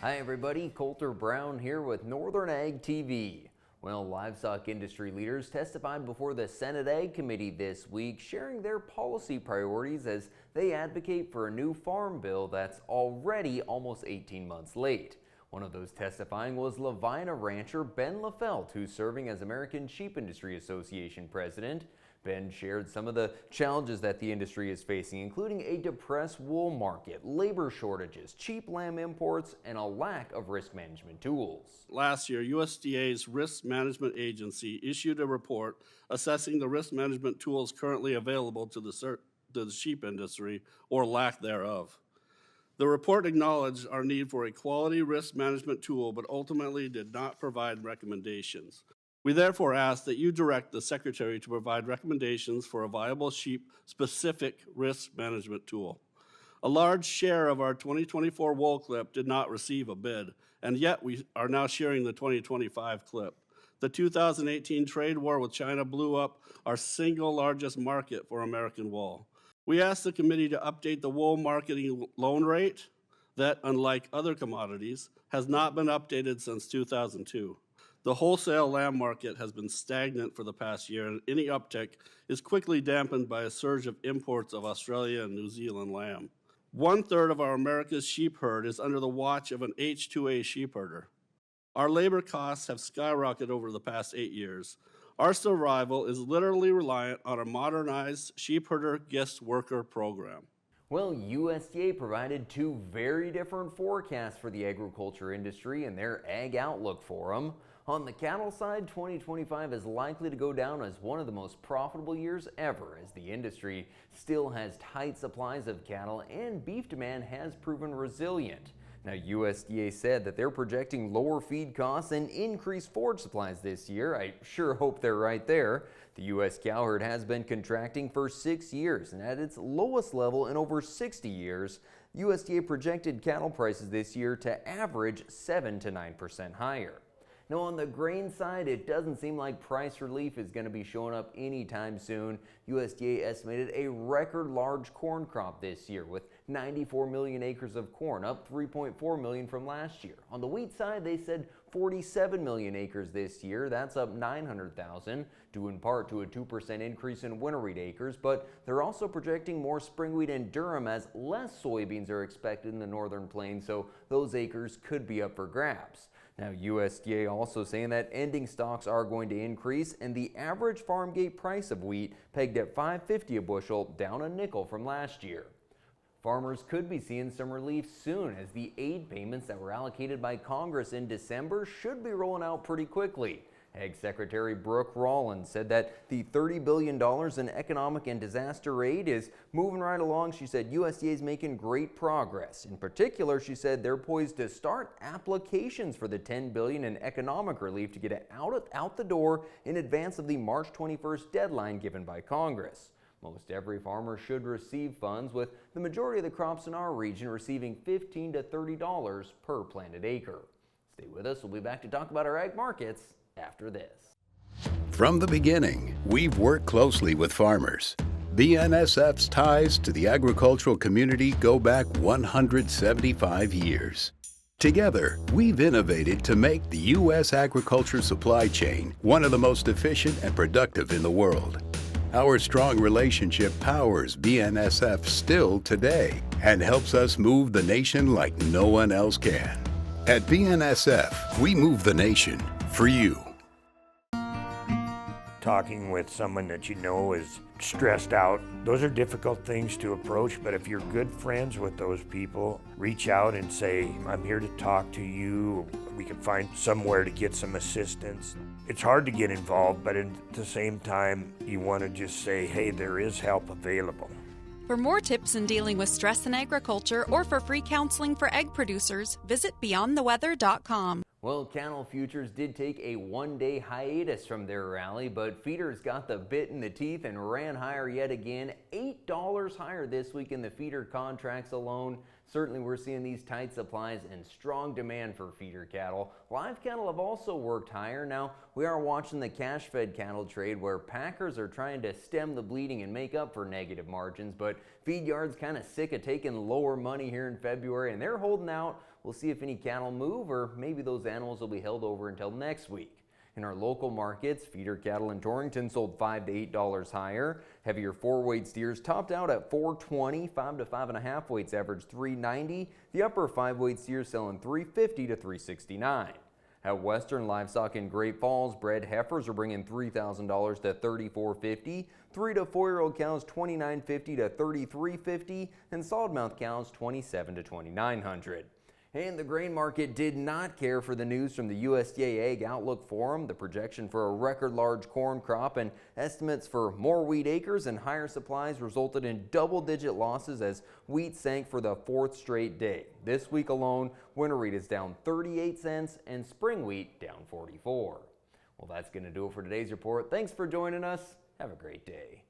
Hi everybody, Colter Brown here with Northern Ag TV. Well, livestock industry leaders testified before the Senate Ag Committee this week, sharing their policy priorities as they advocate for a new farm bill that's already almost 18 months late. One of those testifying was Lavina rancher Ben Lehfeldt, who's serving as American Sheep Industry Association president. Ben shared some of the challenges that the industry is facing, including a depressed wool market, labor shortages, cheap lamb imports, and a lack of risk management tools. Last year, USDA's Risk Management Agency issued a report assessing the risk management tools currently available to the sheep industry, or lack thereof. The report acknowledged our need for a quality risk management tool, but ultimately did not provide recommendations. We therefore ask that you direct the Secretary to provide recommendations for a viable sheep-specific risk management tool. A large share of our 2024 wool clip did not receive a bid, and yet we are now sharing the 2025 clip. The 2018 trade war with China blew up our single largest market for American wool. We asked the committee to update the wool marketing loan rate that, unlike other commodities, has not been updated since 2002. The wholesale lamb market has been stagnant for the past year, and any uptick is quickly dampened by a surge of imports of Australia and New Zealand lamb. 1/3 of our America's sheep herd is under the watch of an H2A sheep herder. Our labor costs have skyrocketed over the past 8 years. Our survival is literally reliant on a modernized sheep herder guest worker program. Well, USDA provided two very different forecasts for the agriculture industry and their Ag Outlook Forum. On the cattle side, 2025 is likely to go down as one of the most profitable years ever, as the industry still has tight supplies of cattle and beef demand has proven resilient. Now, USDA said that they're projecting lower feed costs and increased forage supplies this year. I sure hope they're right there. The U.S. cow herd has been contracting for 6 years, and at its lowest level in over 60 years, USDA projected cattle prices this year to average 7 to 9% higher. Now, on the grain side, it doesn't seem like price relief is going to be showing up anytime soon. USDA estimated a record large corn crop this year with 94 million acres of corn, up 3.4 million from last year. On the wheat side, they said 47 million acres this year. That's up 900,000, due in part to a 2% increase in winter wheat acres, but they're also projecting more spring wheat in Durham as less soybeans are expected in the northern plains, so those acres could be up for grabs. Now, USDA also saying that ending stocks are going to increase, and the average farm gate price of wheat pegged at $5.50 a bushel, down a nickel from last year. Farmers could be seeing some relief soon, as the aid payments that were allocated by Congress in December should be rolling out pretty quickly. Ag Secretary Brooke Rollins said that the $30 billion in economic and disaster aid is moving right along. She said USDA is making great progress. In particular, she said they're poised to start applications for the $10 billion in economic relief to get it out the door in advance of the March 21st deadline given by Congress. Most every farmer should receive funds, with the majority of the crops in our region receiving $15 to $30 per planted acre. Stay with us. We'll be back to talk about our ag markets after this. From the beginning, we've worked closely with farmers. BNSF's ties to the agricultural community go back 175 years. Together, we've innovated to make the U.S. agriculture supply chain one of the most efficient and productive in the world. Our strong relationship powers BNSF still today and helps us move the nation like no one else can. At BNSF, we move the nation for you. Talking with someone that you know is stressed out, those are difficult things to approach, but if you're good friends with those people, reach out and say, I'm here to talk to you. We can find somewhere to get some assistance. It's hard to get involved, but at the same time, you want to just say, hey, there is help available. For more tips in dealing with stress in agriculture or for free counseling for egg producers, visit beyondtheweather.com. Well, cattle futures did take a one-day hiatus from their rally, but feeders got the bit in the teeth and ran higher yet again. $8 higher this week in the feeder contracts alone. Certainly we're seeing these tight supplies and strong demand for feeder cattle. Live cattle have also worked higher. Now we are watching the cash-fed cattle trade where packers are trying to stem the bleeding and make up for negative margins, but feed yards kind of sick of taking lower money here in February and they're holding out. We'll see if any cattle move or maybe those animals will be held over until next week. In our local markets, feeder cattle in Torrington sold $5 to $8 higher. Heavier 4-weight steers topped out at $4.20. 5 to 5.5 weights averaged $3.90. The upper 5-weight steers selling $3.50 to $3.69. At Western Livestock in Great Falls, bred heifers are bringing $3,000 to $34.50. 3 to 4-year-old cows $29.50 to $33.50, and solid-mouth cows $27 to $2,900. And the grain market did not care for the news from the USDA Ag Outlook Forum. The projection for a record large corn crop and estimates for more wheat acres and higher supplies resulted in double-digit losses as wheat sank for the 4th straight day. This week alone, winter wheat is down 38 cents and spring wheat down 44. Well, that's going to do it for today's report. Thanks for joining us. Have a great day.